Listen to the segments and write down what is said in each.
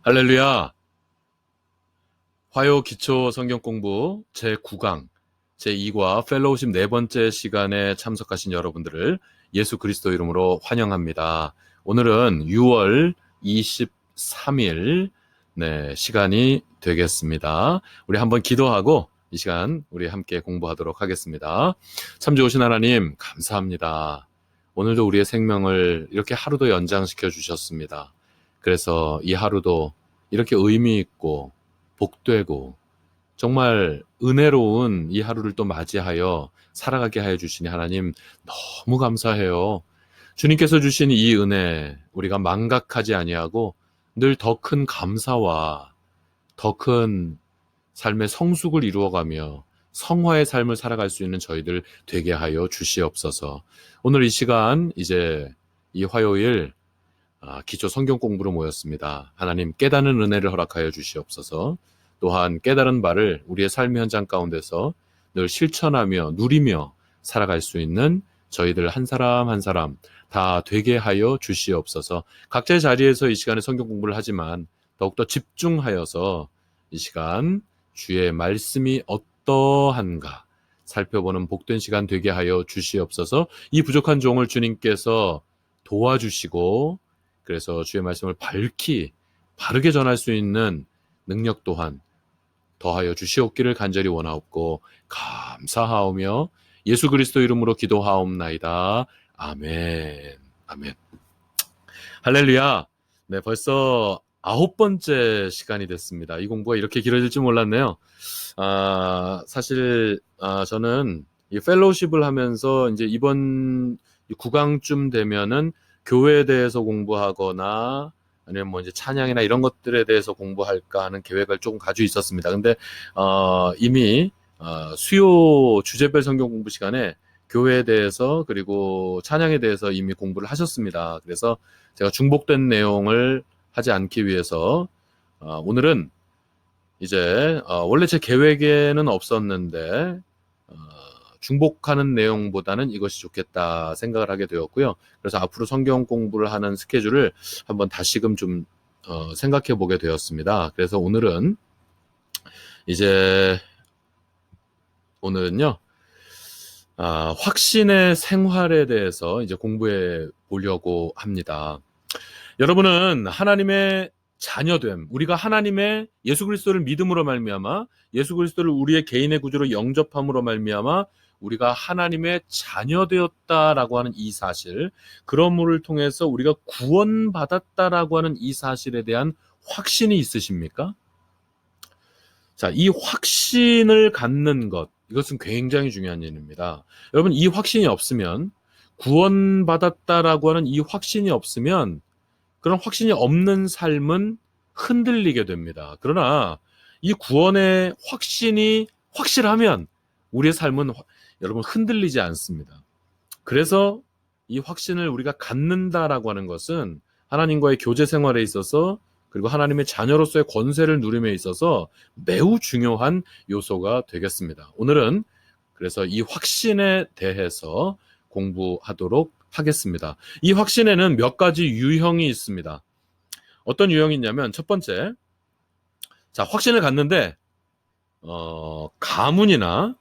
할렐루야! 화요 기초 성경 공부 제9강, 제2과 펠로우십 네 번째 시간에 참석하신 여러분들을 예수 그리스도 이름으로 환영합니다. 오늘은 6월 23일 시간이 되겠습니다. 우리 한번 기도하고 이 시간 우리 함께 공부하도록 하겠습니다. 참 좋으신 하나님 감사합니다. 오늘도 우리의 생명을 이렇게 하루도 연장시켜 주셨습니다. 그래서 이 하루도 이렇게 의미 있고 복되고 정말 은혜로운 이 하루를 또 맞이하여 살아가게 하여 주시니 하나님 너무 감사해요. 주님께서 주신 이 은혜 우리가 망각하지 아니하고 늘 더 큰 감사와 더 큰 삶의 성숙을 이루어가며 성화의 삶을 살아갈 수 있는 저희들 되게 하여 주시옵소서. 오늘 이 시간 이제 이 화요일 기초 성경 공부로 모였습니다. 하나님 깨닫는 은혜를 허락하여 주시옵소서. 또한 깨달은 바를 우리의 삶의 현장 가운데서 늘 실천하며 누리며 살아갈 수 있는 저희들 한 사람 한 사람 다 되게 하여 주시옵소서. 각자의 자리에서 이 시간에 성경 공부를 하지만 더욱더 집중하여서 이 시간 주의 말씀이 어떠한가 살펴보는 복된 시간 되게 하여 주시옵소서. 이 부족한 종을 주님께서 도와주시고 그래서 주의 말씀을 밝히 바르게 전할 수 있는 능력 또한 더하여 주시옵기를 간절히 원하옵고 감사하오며 예수 그리스도 이름으로 기도하옵나이다. 아멘. 아멘. 할렐루야. 네, 벌써 9번째 시간이 됐습니다. 이 공부가 이렇게 길어질 줄 몰랐네요. 사실 저는 이 펠로우십을 하면서 이제 이번 9강쯤 되면은 교회에 대해서 공부하거나 아니면 뭐 이제 찬양이나 이런 것들에 대해서 공부할까 하는 계획을 조금 가지고 있었습니다. 근데 이미 수요 주제별 성경 공부 시간에 교회에 대해서 그리고 찬양에 대해서 이미 공부를 하셨습니다. 그래서 제가 중복된 내용을 하지 않기 위해서 오늘은 이제 원래 제 계획에는 없었는데 중복하는 내용보다는 이것이 좋겠다 생각을 하게 되었고요. 그래서 앞으로 성경 공부를 하는 스케줄을 한번 다시금 좀 생각해 보게 되었습니다. 그래서 오늘은요, 확신의 생활에 대해서 이제 공부해 보려고 합니다. 여러분은 하나님의 자녀됨, 우리가 하나님의 예수 그리스도를 믿음으로 말미암아 예수 그리스도를 우리의 개인의 구주로 영접함으로 말미암아 우리가 하나님의 자녀되었다라고 하는 이 사실, 그러므를 통해서 우리가 구원받았다라고 하는 이 사실에 대한 확신이 있으십니까? 자, 이 확신을 갖는 것, 이것은 굉장히 중요한 일입니다. 여러분, 이 확신이 없으면, 구원받았다라고 하는 이 확신이 없으면 그런 확신이 없는 삶은 흔들리게 됩니다. 그러나 이 구원의 확신이 확실하면 우리의 삶은 여러분 흔들리지 않습니다. 그래서 이 확신을 우리가 갖는다라고 하는 것은 하나님과의 교제 생활에 있어서 그리고 하나님의 자녀로서의 권세를 누림에 있어서 매우 중요한 요소가 되겠습니다. 오늘은 그래서 이 확신에 대해서 공부하도록 하겠습니다. 이 확신에는 몇 가지 유형이 있습니다. 어떤 유형이 있냐면 첫 번째, 자, 확신을 갖는데 가문이나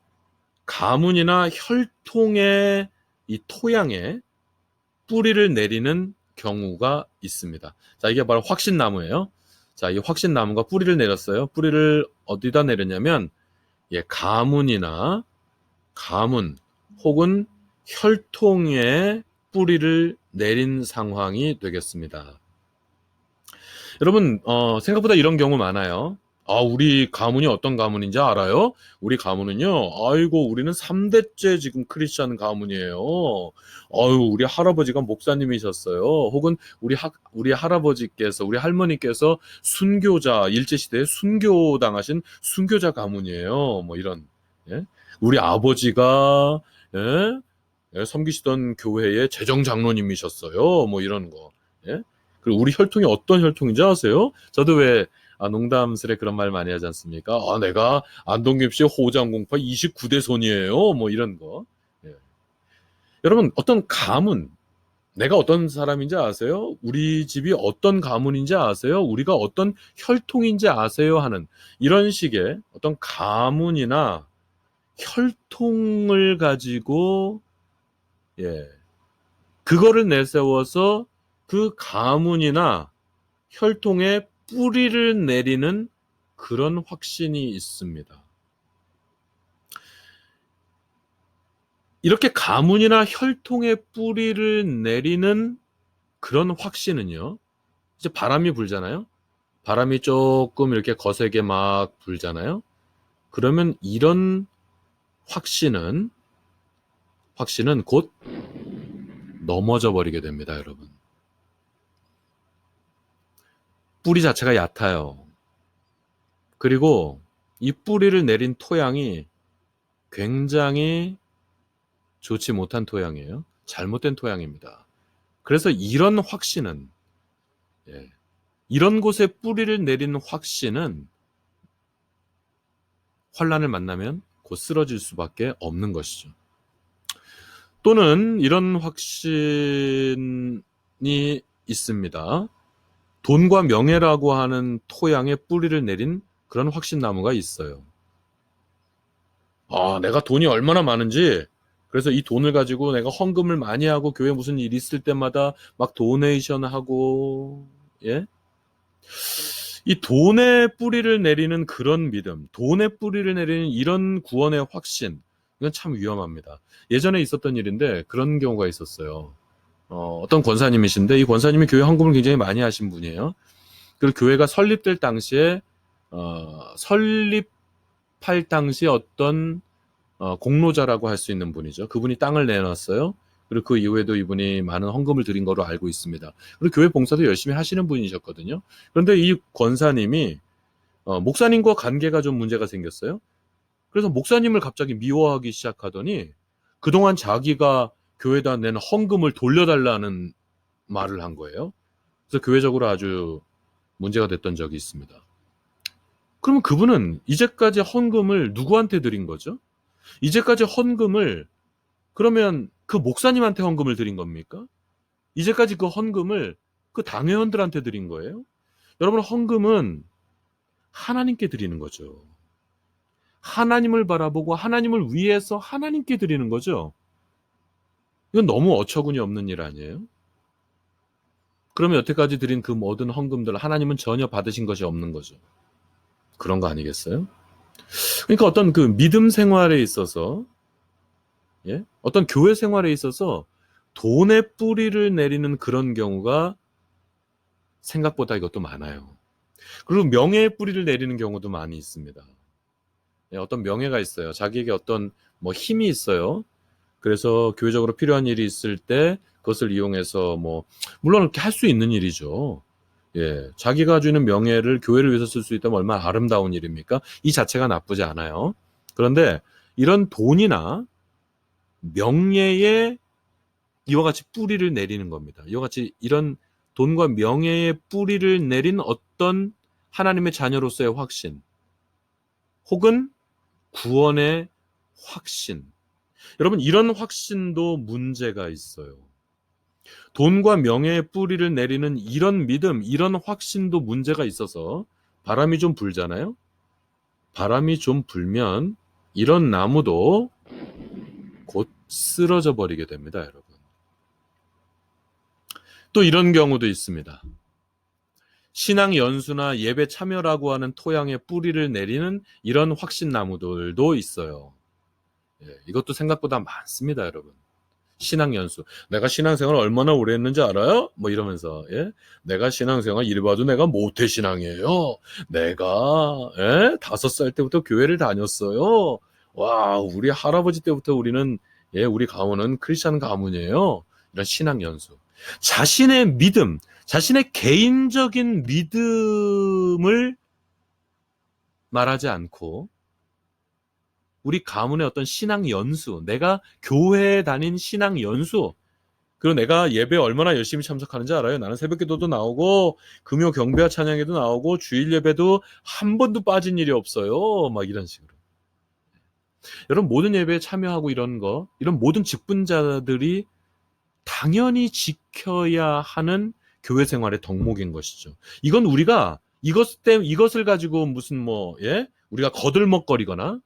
혈통의 이 토양에 뿌리를 내리는 경우가 있습니다. 자, 이게 바로 확신나무예요. 자, 이 확신나무가 뿌리를 내렸어요. 뿌리를 어디다 내렸냐면 가문 혹은 혈통에 뿌리를 내린 상황이 되겠습니다. 여러분, 생각보다 이런 경우 많아요. 우리 가문이 어떤 가문인지 알아요? 우리 가문은요, 아이고, 우리는 3대째 지금 크리스찬 가문이에요. 우리 할아버지가 목사님이셨어요. 혹은 우리 할아버지께서, 우리 할머니께서 일제시대에 순교당하신 순교자 가문이에요. 뭐 이런, 예? 우리 아버지가, 섬기시던 교회의 재정장로님이셨어요. 뭐 이런 거. 예? 그리고 우리 혈통이 어떤 혈통인지 아세요? 저도 왜 농담스레 그런 말 많이 하지 않습니까? 내가 안동김씨 호장공파 29대 손이에요. 뭐 이런 거. 예. 여러분, 어떤 가문, 내가 어떤 사람인지 아세요? 우리 집이 어떤 가문인지 아세요? 우리가 어떤 혈통인지 아세요? 하는 이런 식의 어떤 가문이나 혈통을 가지고 예, 그거를 내세워서 그 가문이나 혈통의 뿌리를 내리는 그런 확신이 있습니다. 이렇게 가문이나 혈통의 뿌리를 내리는 그런 확신은요, 이제 바람이 불잖아요. 바람이 조금 이렇게 거세게 막 불잖아요. 그러면 이런 확신은 곧 넘어져 버리게 됩니다, 여러분. 뿌리 자체가 얕아요. 그리고 이 뿌리를 내린 토양이 굉장히 좋지 못한 토양이에요. 잘못된 토양입니다. 그래서 이런 확신은, 예, 이런 곳에 뿌리를 내리는 확신은 환란을 만나면 곧 쓰러질 수밖에 없는 것이죠. 또는 이런 확신이 있습니다. 돈과 명예라고 하는 토양에 뿌리를 내린 그런 확신나무가 있어요. 내가 돈이 얼마나 많은지, 그래서 이 돈을 가지고 내가 헌금을 많이 하고 교회 무슨 일 있을 때마다 막 도네이션 하고, 예? 이 돈에 뿌리를 내리는 그런 믿음, 돈에 뿌리를 내리는 이런 구원의 확신, 이건 참 위험합니다. 예전에 있었던 일인데 그런 경우가 있었어요. 어떤 권사님이신데 이 권사님이 교회 헌금을 굉장히 많이 하신 분이에요. 그리고 교회가 설립될 당시에 설립할 당시 어떤 공로자라고 할 수 있는 분이죠. 그분이 땅을 내놨어요. 그리고 그 이후에도 이분이 많은 헌금을 드린 거로 알고 있습니다. 그리고 교회 봉사도 열심히 하시는 분이셨거든요. 그런데 이 권사님이 목사님과 관계가 좀 문제가 생겼어요. 그래서 목사님을 갑자기 미워하기 시작하더니 그동안 자기가 교회에다 낸 헌금을 돌려달라는 말을 한 거예요. 그래서 교회적으로 아주 문제가 됐던 적이 있습니다. 그러면 그분은 이제까지 헌금을 누구한테 드린 거죠? 이제까지 헌금을 그러면 그 목사님한테 헌금을 드린 겁니까? 이제까지 그 헌금을 그 당회원들한테 드린 거예요? 여러분, 헌금은 하나님께 드리는 거죠. 하나님을 바라보고 하나님을 위해서 하나님께 드리는 거죠. 이건 너무 어처구니 없는 일 아니에요? 그러면 여태까지 드린 그 모든 헌금들 하나님은 전혀 받으신 것이 없는 거죠. 그런 거 아니겠어요? 그러니까 어떤 그 믿음 생활에 있어서, 예? 어떤 교회 생활에 있어서 돈의 뿌리를 내리는 그런 경우가 생각보다 이것도 많아요. 그리고 명예의 뿌리를 내리는 경우도 많이 있습니다. 예, 어떤 명예가 있어요. 자기에게 어떤 뭐 힘이 있어요. 그래서 교회적으로 필요한 일이 있을 때 그것을 이용해서 물론 그렇게 할 수 있는 일이죠. 예, 자기가 가지고 있는 명예를 교회를 위해서 쓸 수 있다면 얼마나 아름다운 일입니까? 이 자체가 나쁘지 않아요. 그런데 이런 돈이나 명예에 이와 같이 뿌리를 내리는 겁니다. 이와 같이 이런 돈과 명예의 뿌리를 내린 어떤 하나님의 자녀로서의 확신, 혹은 구원의 확신. 여러분, 이런 확신도 문제가 있어요. 돈과 명예의 뿌리를 내리는 이런 믿음, 이런 확신도 문제가 있어서 바람이 좀 불잖아요. 바람이 좀 불면 이런 나무도 곧 쓰러져 버리게 됩니다, 여러분. 또 이런 경우도 있습니다. 신앙 연수나 예배 참여라고 하는 토양에 뿌리를 내리는 이런 확신 나무들도 있어요. 예, 이것도 생각보다 많습니다, 여러분. 신앙 연수. 내가 신앙생활 얼마나 오래 했는지 알아요? 이러면서, 예? 내가 신앙생활 이래 봐도 내가 모태 신앙이에요. 내가, 5살 때부터 교회를 다녔어요. 와, 우리 할아버지 때부터 우리 가문은 크리스찬 가문이에요. 이런 신앙 연수. 자신의 믿음, 자신의 개인적인 믿음을 말하지 않고, 우리 가문의 어떤 신앙 연수, 내가 교회에 다닌 신앙 연수, 그리고 내가 예배에 얼마나 열심히 참석하는지 알아요? 나는 새벽기도도 나오고 금요 경배와 찬양에도 나오고 주일 예배도 한 번도 빠진 일이 없어요. 막 이런 식으로. 여러분, 모든 예배에 참여하고 이런 모든 직분자들이 당연히 지켜야 하는 교회 생활의 덕목인 것이죠. 이건 우리가 이것을 가지고 무슨 우리가 거들먹거리거나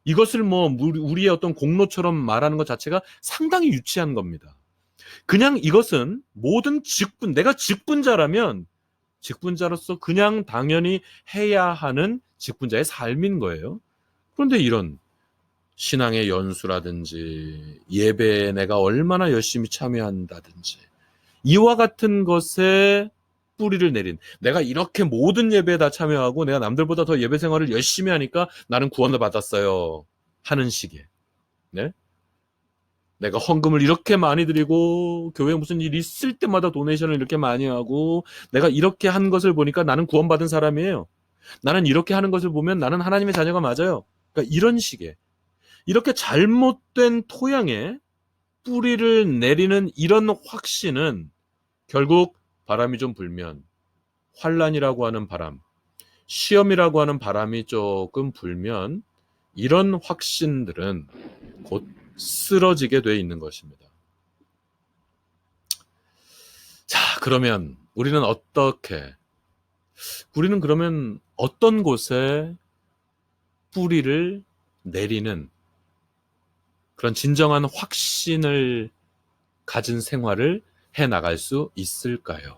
이것을 우리의 어떤 공로처럼 말하는 것 자체가 상당히 유치한 겁니다. 그냥 이것은 모든 내가 직분자로서 그냥 당연히 해야 하는 직분자의 삶인 거예요. 그런데 이런 신앙의 연수라든지 예배에 내가 얼마나 열심히 참여한다든지 이와 같은 것에 뿌리를 내린, 내가 이렇게 모든 예배에 다 참여하고 내가 남들보다 더 예배 생활을 열심히 하니까 나는 구원을 받았어요 하는 식의, 네? 내가 헌금을 이렇게 많이 드리고 교회에 무슨 일 있을 때마다 도네이션을 이렇게 많이 하고 내가 이렇게 한 것을 보니까 나는 구원받은 사람이에요. 나는 이렇게 하는 것을 보면 나는 하나님의 자녀가 맞아요. 그러니까 이런 식의, 이렇게 잘못된 토양에 뿌리를 내리는 이런 확신은 결국 바람이 좀 불면, 환란이라고 하는 바람, 시험이라고 하는 바람이 조금 불면 이런 확신들은 곧 쓰러지게 돼 있는 것입니다. 자, 그러면 우리는 그러면 어떤 곳에 뿌리를 내리는 그런 진정한 확신을 가진 생활을 해 나갈 수 있을까요?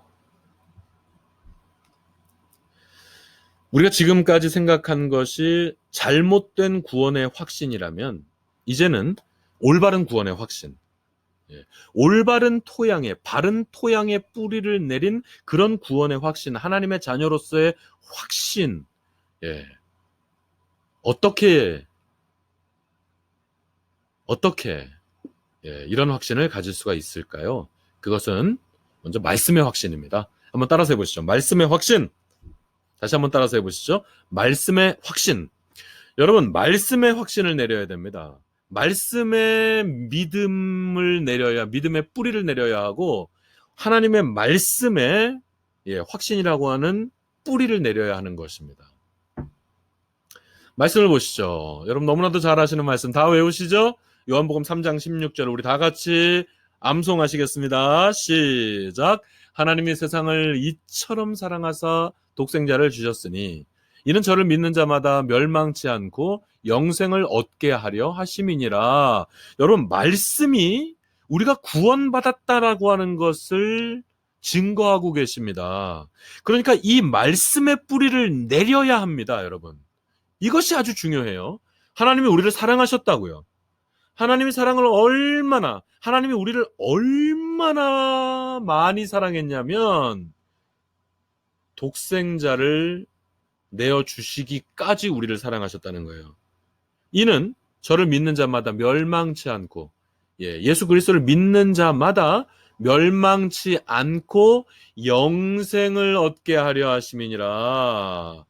우리가 지금까지 생각한 것이 잘못된 구원의 확신이라면 이제는 올바른 구원의 확신, 올바른 토양에, 바른 토양에 뿌리를 내린 그런 구원의 확신, 하나님의 자녀로서의 확신, 어떻게 이런 확신을 가질 수가 있을까요? 그것은 먼저 말씀의 확신입니다. 한번 따라서 해보시죠. 말씀의 확신. 다시 한번 따라서 해보시죠. 말씀의 확신. 여러분, 말씀의 확신을 내려야 됩니다. 말씀의 믿음의 뿌리를 내려야 하고 하나님의 말씀에 확신이라고 하는 뿌리를 내려야 하는 것입니다. 말씀을 보시죠. 여러분 너무나도 잘 아시는 말씀 다 외우시죠? 요한복음 3장 16절 우리 다 같이 암송하시겠습니다. 시작. 하나님이 세상을 이처럼 사랑하사 독생자를 주셨으니 이는 저를 믿는 자마다 멸망치 않고 영생을 얻게 하려 하심이니라. 여러분, 말씀이 우리가 구원받았다라고 하는 것을 증거하고 계십니다. 그러니까 이 말씀의 뿌리를 내려야 합니다, 여러분. 이것이 아주 중요해요. 하나님이 우리를 사랑하셨다고요. 하나님이 하나님이 우리를 얼마나 많이 사랑했냐면 독생자를 내어주시기까지 우리를 사랑하셨다는 거예요. 이는 저를 믿는 자마다 멸망치 않고, 예수 그리스도를 믿는 자마다 멸망치 않고 영생을 얻게 하려 하심이니라.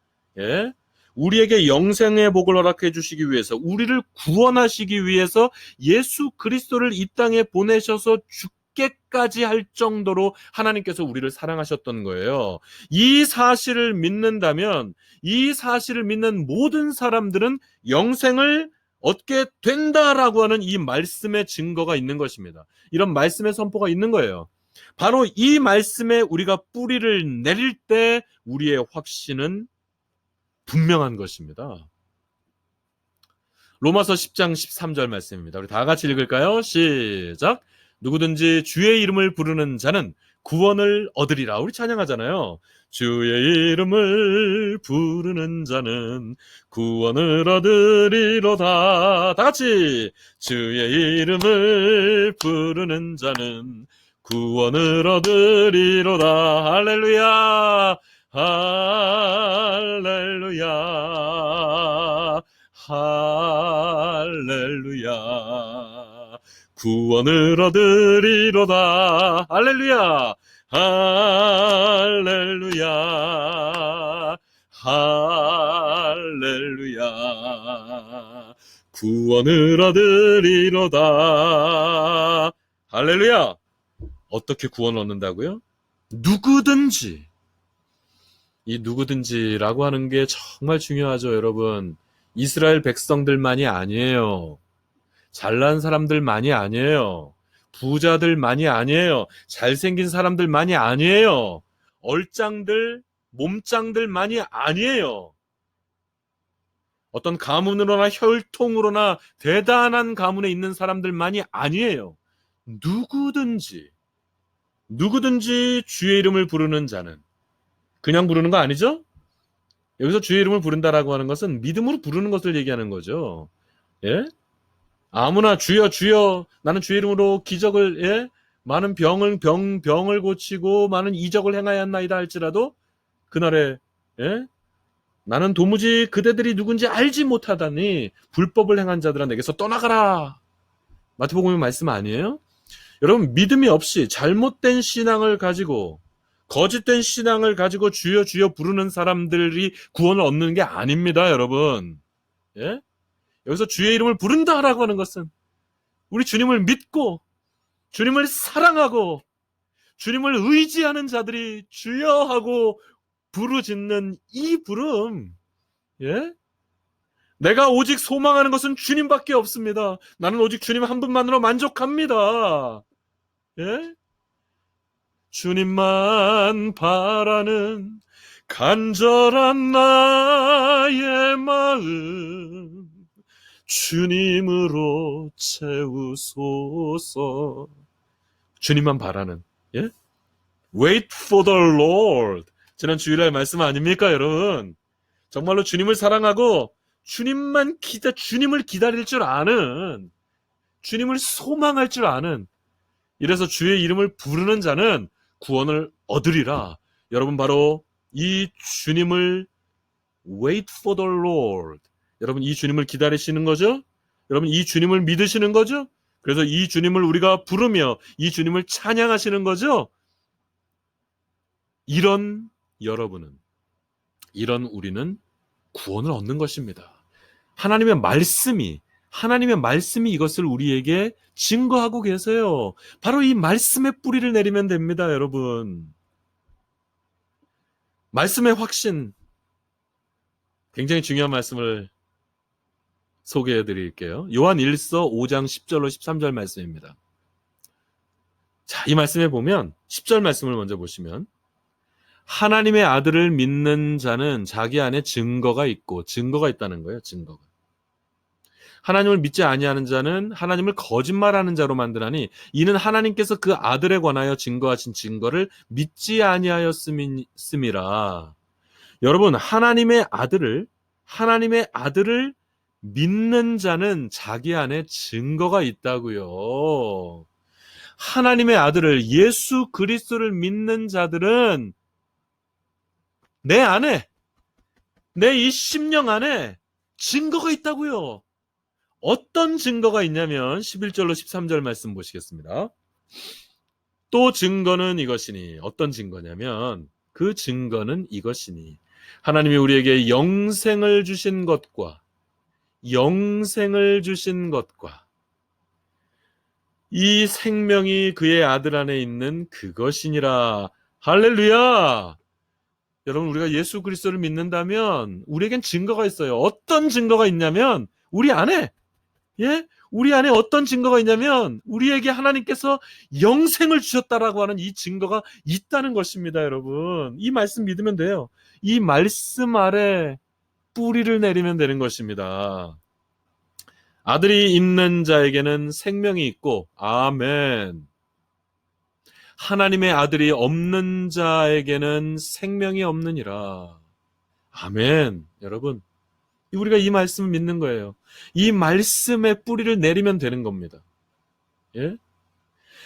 우리에게 영생의 복을 허락해 주시기 위해서, 우리를 구원하시기 위해서 예수 그리스도를 이 땅에 보내셔서 죽게까지 할 정도로 하나님께서 우리를 사랑하셨던 거예요. 이 사실을 믿는다면 이 사실을 믿는 모든 사람들은 영생을 얻게 된다라고 하는 이 말씀의 증거가 있는 것입니다. 이런 말씀의 선포가 있는 거예요. 바로 이 말씀에 우리가 뿌리를 내릴 때 우리의 확신은 분명한 것입니다. 로마서 10장 13절 말씀입니다. 우리 다 같이 읽을까요? 시작. 누구든지 주의 이름을 부르는 자는 구원을 얻으리라. 우리 찬양하잖아요. 주의 이름을 부르는 자는 구원을 얻으리로다. 다 같이 주의 이름을 부르는 자는 구원을 얻으리로다. 할렐루야. 할렐루야. 할렐루야. 구원을 얻으리로다. 할렐루야. 할렐루야. 할렐루야. 구원을 얻으리로다. 할렐루야. 어떻게 구원을 얻는다고요? 누구든지. 이 누구든지라고 하는 게 정말 중요하죠, 여러분. 이스라엘 백성들만이 아니에요. 잘난 사람들만이 아니에요. 부자들만이 아니에요. 잘생긴 사람들만이 아니에요. 얼짱들, 몸짱들만이 아니에요. 어떤 가문으로나 혈통으로나 대단한 가문에 있는 사람들만이 아니에요. 누구든지 주의 이름을 부르는 자는, 그냥 부르는 거 아니죠? 여기서 주의 이름을 부른다라고 하는 것은 믿음으로 부르는 것을 얘기하는 거죠. 예? 아무나 주여 주여 나는 주의 이름으로 기적을 많은 병을 고치고 많은 이적을 행하였나이다 할지라도 그날에 나는 도무지 그대들이 누군지 알지 못하다니 불법을 행한 자들아 내게서 떠나가라. 마태복음의 말씀 아니에요? 여러분 믿음이 없이 잘못된 신앙을 가지고 거짓된 신앙을 가지고 주여 주여 부르는 사람들이 구원을 얻는 게 아닙니다, 여러분. 예? 여기서 주의 이름을 부른다라고 하는 것은 우리 주님을 믿고 주님을 사랑하고 주님을 의지하는 자들이 주여 하고 부르짖는 이 부름. 예? 내가 오직 소망하는 것은 주님밖에 없습니다. 나는 오직 주님 한 분만으로 만족합니다. 예? 주님만 바라는 간절한 나의 마음 주님으로 채우소서. 주님만 바라는, 예? Wait for the Lord. 지난 주일날 말씀 아닙니까, 여러분? 정말로 주님을 사랑하고 주님을 기다릴 줄 아는, 주님을 소망할 줄 아는, 이래서 주의 이름을 부르는 자는 구원을 얻으리라. 여러분 바로 이 주님을 Wait for the Lord. 여러분 이 주님을 기다리시는 거죠? 여러분 이 주님을 믿으시는 거죠? 그래서 이 주님을 우리가 부르며 이 주님을 찬양하시는 거죠? 이런 여러분은, 이런 우리는 구원을 얻는 것입니다. 하나님의 말씀이 이것을 우리에게 증거하고 계세요. 바로 이 말씀의 뿌리를 내리면 됩니다, 여러분. 말씀의 확신, 굉장히 중요한 말씀을 소개해 드릴게요. 요한 1서 5장 10절로 13절 말씀입니다. 자, 이 말씀에 보면 10절 말씀을 먼저 보시면 하나님의 아들을 믿는 자는 자기 안에 증거가 있다는 거예요. 증거가. 하나님을 믿지 아니하는 자는 하나님을 거짓말하는 자로 만드나니 이는 하나님께서 그 아들에 관하여 증거하신 증거를 믿지 아니하였음이라. 여러분 하나님의 아들을 믿는 자는 자기 안에 증거가 있다고요. 하나님의 아들을 예수 그리스도를 믿는 자들은 내 안에 내 이 심령 안에 증거가 있다고요. 어떤 증거가 있냐면 11절로 13절 말씀 보시겠습니다. 또 증거는 이것이니 어떤 증거냐면 그 증거는 이것이니 하나님이 우리에게 영생을 주신 것과 이 생명이 그의 아들 안에 있는 그것이니라. 할렐루야. 여러분 우리가 예수 그리스도를 믿는다면 우리에겐 증거가 있어요. 어떤 증거가 있냐면 우리 안에 어떤 증거가 있냐면 우리에게 하나님께서 영생을 주셨다라고 하는 이 증거가 있다는 것입니다, 여러분. 이 말씀 믿으면 돼요. 이 말씀 아래 뿌리를 내리면 되는 것입니다. 아들이 있는 자에게는 생명이 있고, 아멘. 하나님의 아들이 없는 자에게는 생명이 없느니라. 아멘. 여러분, 우리가 이 말씀을 믿는 거예요. 이 말씀의 뿌리를 내리면 되는 겁니다. 예?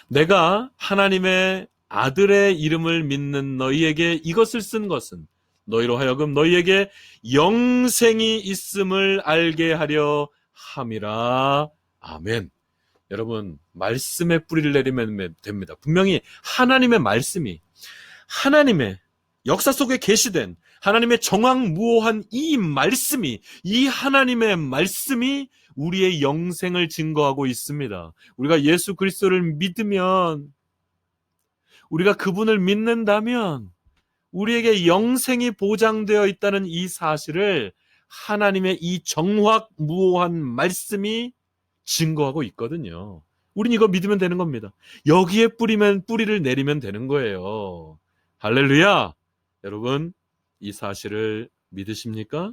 내가 하나님의 아들의 이름을 믿는 너희에게 이것을 쓴 것은 너희로 하여금 너희에게 영생이 있음을 알게 하려 함이라. 아멘. 여러분, 말씀의 뿌리를 내리면 됩니다. 분명히 하나님의 말씀이 하나님의 역사 속에 계시된 하나님의 정확무오한 이 하나님의 말씀이 우리의 영생을 증거하고 있습니다. 우리가 예수 그리스도를 믿으면, 우리가 그분을 믿는다면 우리에게 영생이 보장되어 있다는 이 사실을 하나님의 이 정확무오한 말씀이 증거하고 있거든요. 우린 이거 믿으면 되는 겁니다. 여기에 뿌리를 내리면 되는 거예요. 할렐루야! 여러분, 이 사실을 믿으십니까?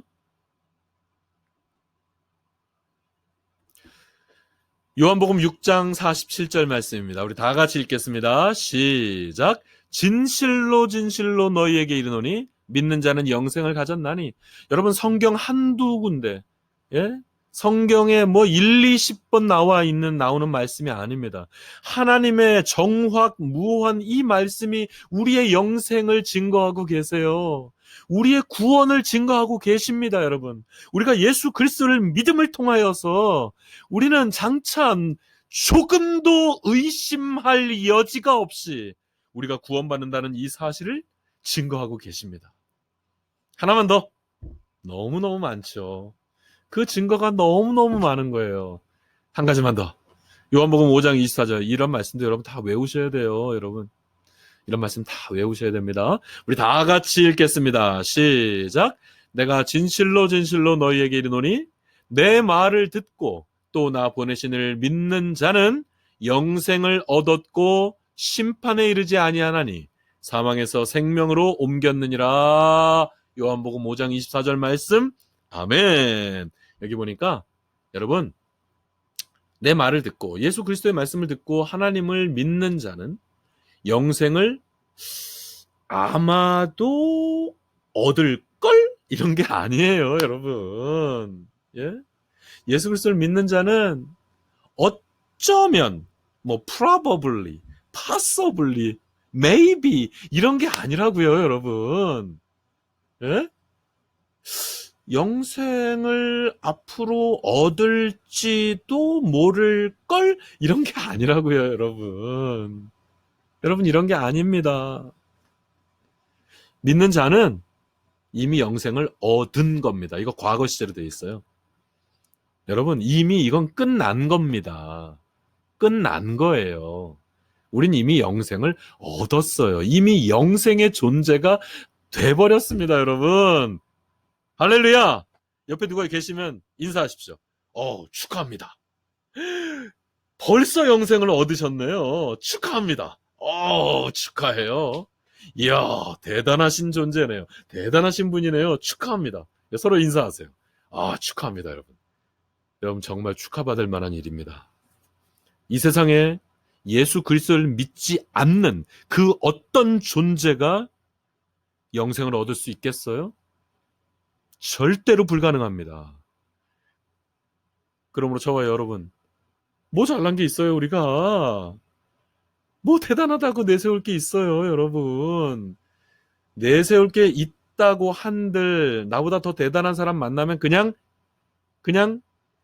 요한복음 6장 47절 말씀입니다. 우리 다 같이 읽겠습니다. 시작. 진실로 진실로 너희에게 이르노니 믿는 자는 영생을 가졌나니. 여러분, 성경 한두 군데, 예? 성경에 뭐 1, 20번 나오는 말씀이 아닙니다. 하나님의 정확무한 이 말씀이 우리의 영생을 증거하고 계세요. 우리의 구원을 증거하고 계십니다, 여러분. 우리가 예수 그리스도를 믿음을 통하여서 우리는 장차 조금도 의심할 여지가 없이 우리가 구원받는다는 이 사실을 증거하고 계십니다. 하나만 더. 너무너무 많죠. 그 증거가 너무너무 많은 거예요. 한 가지만 더. 요한복음 5장 24절 이런 말씀도 여러분 다 외우셔야 돼요. 여러분. 이런 말씀 다 외우셔야 됩니다. 우리 다 같이 읽겠습니다. 시작. 내가 진실로 진실로 너희에게 이르노니 내 말을 듣고 또 나 보내신 이를 믿는 자는 영생을 얻었고 심판에 이르지 아니하나니 사망에서 생명으로 옮겼느니라. 요한복음 5장 24절 말씀. 아멘. 여기 보니까 여러분, 내 말을 듣고 예수 그리스도의 말씀을 듣고 하나님을 믿는 자는 영생을 아마도 얻을걸? 이런 게 아니에요, 여러분. 예? 예수 그리스도를 믿는 자는 어쩌면 뭐 probably, possibly, maybe 이런 게 아니라고요, 여러분. 예? 영생을 앞으로 얻을지도 모를걸? 이런 게 아니라고요, 여러분. 여러분, 이런 게 아닙니다. 믿는 자는 이미 영생을 얻은 겁니다. 이거 과거 시제로 되어 있어요. 여러분, 이미 이건 끝난 겁니다. 끝난 거예요. 우린 이미 영생을 얻었어요. 이미 영생의 존재가 돼버렸습니다, 여러분. 할렐루야! 옆에 누가 계시면 인사하십시오. 축하합니다. 벌써 영생을 얻으셨네요. 축하합니다. 축하해요. 이야, 대단하신 존재네요. 대단하신 분이네요. 축하합니다. 서로 인사하세요. 축하합니다, 여러분. 여러분, 정말 축하받을 만한 일입니다. 이 세상에 예수 그리스도를 믿지 않는 그 어떤 존재가 영생을 얻을 수 있겠어요? 절대로 불가능합니다. 그러므로 저와 여러분, 뭐 잘난 게 있어요, 우리가? 뭐 대단하다고 내세울 게 있어요, 여러분. 내세울 게 있다고 한들 나보다 더 대단한 사람 만나면 그냥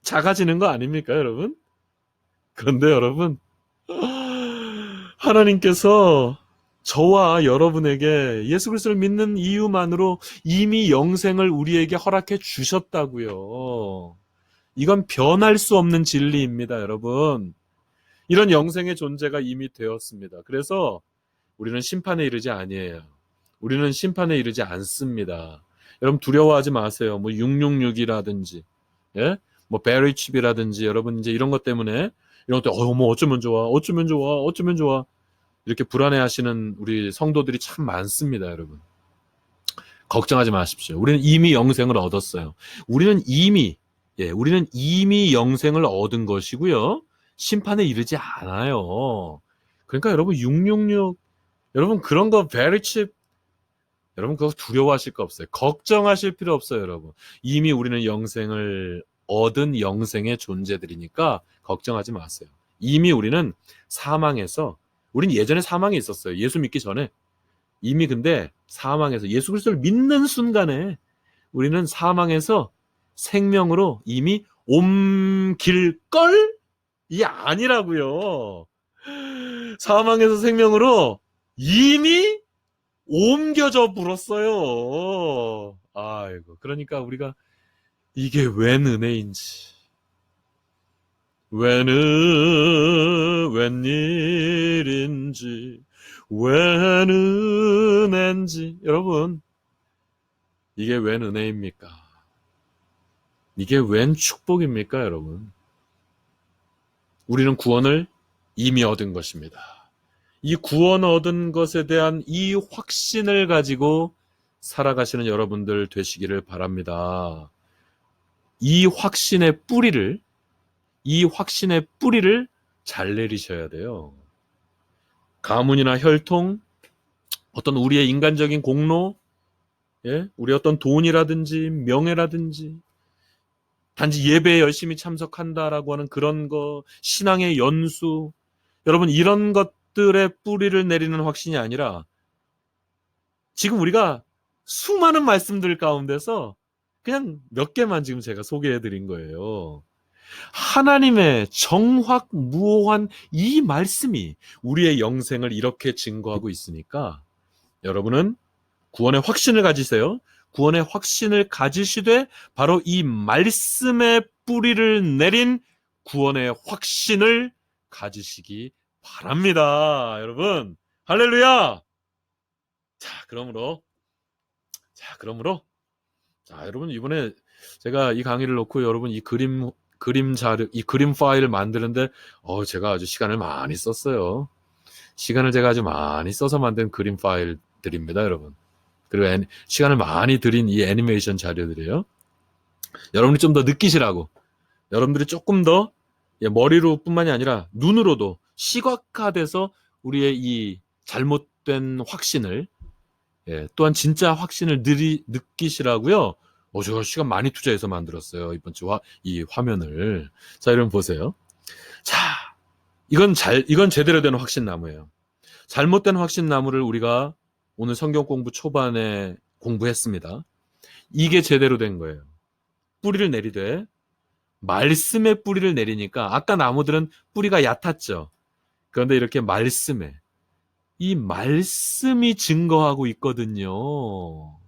작아지는 거 아닙니까, 여러분? 그런데 여러분, 하나님께서 저와 여러분에게 예수 그리스도를 믿는 이유만으로 이미 영생을 우리에게 허락해 주셨다고요. 이건 변할 수 없는 진리입니다, 여러분. 이런 영생의 존재가 이미 되었습니다. 그래서 우리는 심판에 이르지 아니에요. 우리는 심판에 이르지 않습니다. 여러분 두려워하지 마세요. 뭐 666이라든지, 예? 뭐 베리칩이라든지 여러분 이제 이런 것 때문에 이런 것도 뭐 어쩌면 좋아. 이렇게 불안해하시는 우리 성도들이 참 많습니다, 여러분. 걱정하지 마십시오. 우리는 이미 영생을 얻었어요. 우리는 이미 영생을 얻은 것이고요. 심판에 이르지 않아요. 그러니까 여러분 666 여러분 그런 거 베리칩 여러분 그거 두려워하실 거 없어요. 걱정하실 필요 없어요, 여러분. 이미 우리는 영생을 얻은 영생의 존재들이니까 걱정하지 마세요. 이미 우리는 우린 예전에 사망에 있었어요. 예수 믿기 전에. 이미 근데 사망에서 예수 그리스도를 믿는 순간에 우리는 사망에서 생명으로 이미 옮길걸? 이 아니라고요. 사망에서 생명으로 이미 옮겨져 불었어요. 아이고. 그러니까 우리가 이게 웬 은혜인지, 웬일인지, 웬 은혜인지. 여러분, 이게 웬 은혜입니까? 이게 웬 축복입니까, 여러분? 우리는 구원을 이미 얻은 것입니다. 이 구원 얻은 것에 대한 이 확신을 가지고 살아가시는 여러분들 되시기를 바랍니다. 이 확신의 뿌리를 잘 내리셔야 돼요. 가문이나 혈통, 어떤 우리의 인간적인 공로, 우리 어떤 돈이라든지 명예라든지, 단지 예배에 열심히 참석한다라고 하는 그런 거, 신앙의 연수, 여러분 이런 것들의 뿌리를 내리는 확신이 아니라 지금 우리가 수많은 말씀들 가운데서 그냥 몇 개만 지금 제가 소개해드린 거예요. 하나님의 정확무오한 이 말씀이 우리의 영생을 이렇게 증거하고 있으니까 여러분은 구원의 확신을 가지세요. 구원의 확신을 가지시되 바로 이 말씀의 뿌리를 내린 구원의 확신을 가지시기 바랍니다. 여러분 할렐루야. 그러므로 여러분 이번에 제가 이 강의를 놓고 여러분 이 그림 자료, 이 그림 파일을 만드는데 제가 아주 시간을 많이 썼어요. 시간을 제가 아주 많이 써서 만든 그림 파일들입니다, 여러분. 그리고 시간을 많이 들인 이 애니메이션 자료들이에요. 여러분이 좀 더 느끼시라고, 여러분들이 조금 더 머리로 뿐만이 아니라 눈으로도 시각화돼서 우리의 이 잘못된 확신을, 또한 진짜 확신을 느끼시라고요. 제가 시간 많이 투자해서 만들었어요. 이번 주 이 화면을. 자, 여러분 보세요. 자, 이건 제대로 된 확신나무예요. 잘못된 확신나무를 우리가 오늘 성경 공부 초반에 공부했습니다. 이게 제대로 된 거예요. 뿌리를 내리되 말씀의 뿌리를 내리니까 아까 나무들은 뿌리가 얕았죠. 그런데 이렇게 이 말씀이 증거하고 있거든요.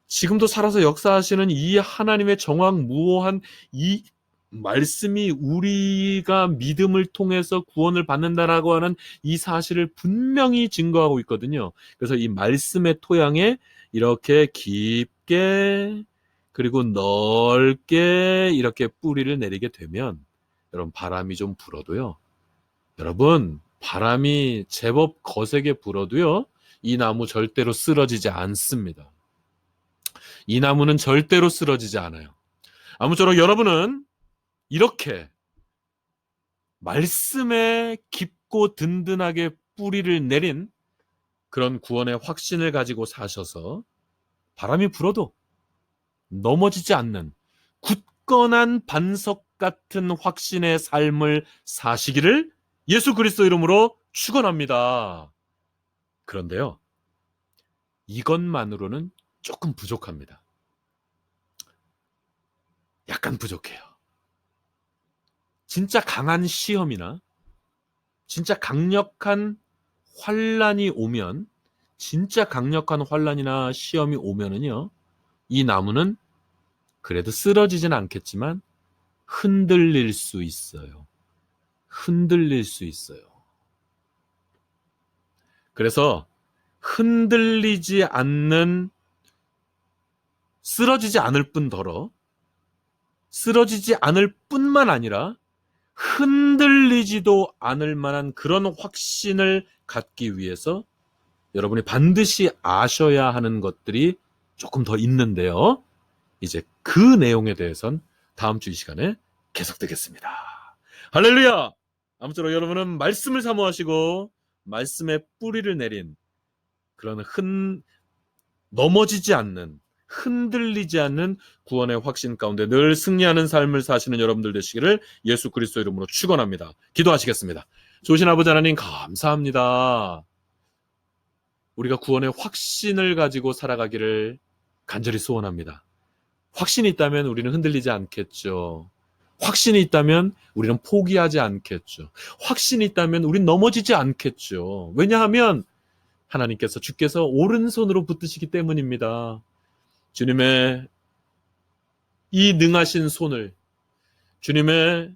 지금도 살아서 역사하시는 이 하나님의 정확무오한 이 말씀이 우리가 믿음을 통해서 구원을 받는다라고 하는 이 사실을 분명히 증거하고 있거든요. 그래서 이 말씀의 토양에 이렇게 깊게 그리고 넓게 이렇게 뿌리를 내리게 되면 여러분 바람이 좀 불어도요. 여러분 바람이 제법 거세게 불어도요. 이 나무 절대로 쓰러지지 않습니다. 이 나무는 절대로 쓰러지지 않아요. 아무쪼록 여러분은 이렇게 말씀에 깊고 든든하게 뿌리를 내린 그런 구원의 확신을 가지고 사셔서 바람이 불어도 넘어지지 않는 굳건한 반석 같은 확신의 삶을 사시기를 예수 그리스도 이름으로 축원합니다. 그런데요, 이것만으로는 조금 부족합니다. 약간 부족해요. 진짜 강한 시험이나 진짜 강력한 환란이 오면, 진짜 강력한 환란이나 시험이 오면은요, 이 나무는 그래도 쓰러지진 않겠지만 흔들릴 수 있어요. 흔들릴 수 있어요. 그래서 흔들리지 않는, 쓰러지지 않을 뿐더러 쓰러지지 않을 뿐만 아니라 흔들리지도 않을 만한 그런 확신을 갖기 위해서 여러분이 반드시 아셔야 하는 것들이 조금 더 있는데요. 이제 그 내용에 대해선 다음 주 이 시간에 계속되겠습니다. 할렐루야! 아무쪼록 여러분은 말씀을 사모하시고 말씀의 뿌리를 내린 그런 넘어지지 않는, 흔들리지 않는 구원의 확신 가운데 늘 승리하는 삶을 사시는 여러분들 되시기를 예수 그리스도 이름으로 축원합니다. 기도하시겠습니다. 좋으신 아버지 하나님 감사합니다. 우리가 구원의 확신을 가지고 살아가기를 간절히 소원합니다. 확신이 있다면 우리는 흔들리지 않겠죠. 확신이 있다면 우리는 포기하지 않겠죠. 확신이 있다면 우리는 넘어지지 않겠죠. 왜냐하면 주께서 오른손으로 붙드시기 때문입니다. 주님의 이 능하신 손을, 주님의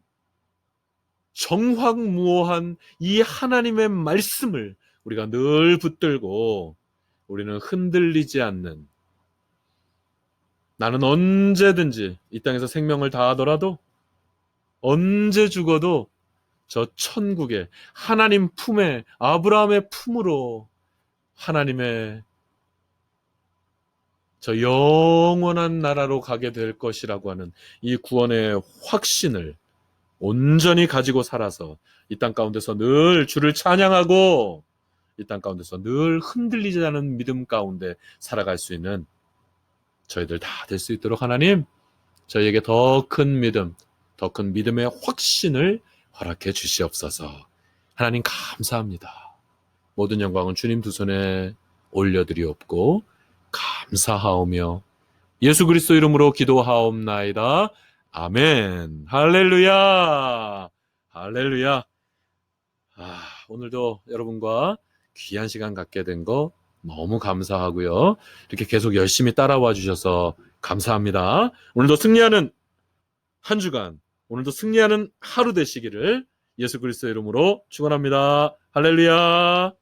정확무오한 이 하나님의 말씀을 우리가 늘 붙들고 우리는 흔들리지 않는, 나는 언제든지 이 땅에서 생명을 다하더라도, 언제 죽어도 저 천국에 하나님 품에 아브라함의 품으로 하나님의 저 영원한 나라로 가게 될 것이라고 하는 이 구원의 확신을 온전히 가지고 살아서 이 땅 가운데서 늘 주를 찬양하고 이 땅 가운데서 늘 흔들리지 않은 믿음 가운데 살아갈 수 있는 저희들 다 될 수 있도록 하나님 저희에게 더 큰 믿음, 더 큰 믿음의 확신을 허락해 주시옵소서. 하나님 감사합니다. 모든 영광은 주님 두 손에 올려드리옵고 감사하오며 예수 그리스도 이름으로 기도하옵나이다. 아멘. 할렐루야. 할렐루야. 오늘도 여러분과 귀한 시간 갖게 된 거 너무 감사하고요. 이렇게 계속 열심히 따라와 주셔서 감사합니다. 오늘도 승리하는 한 주간, 오늘도 승리하는 하루 되시기를 예수 그리스도 이름으로 축원합니다. 할렐루야.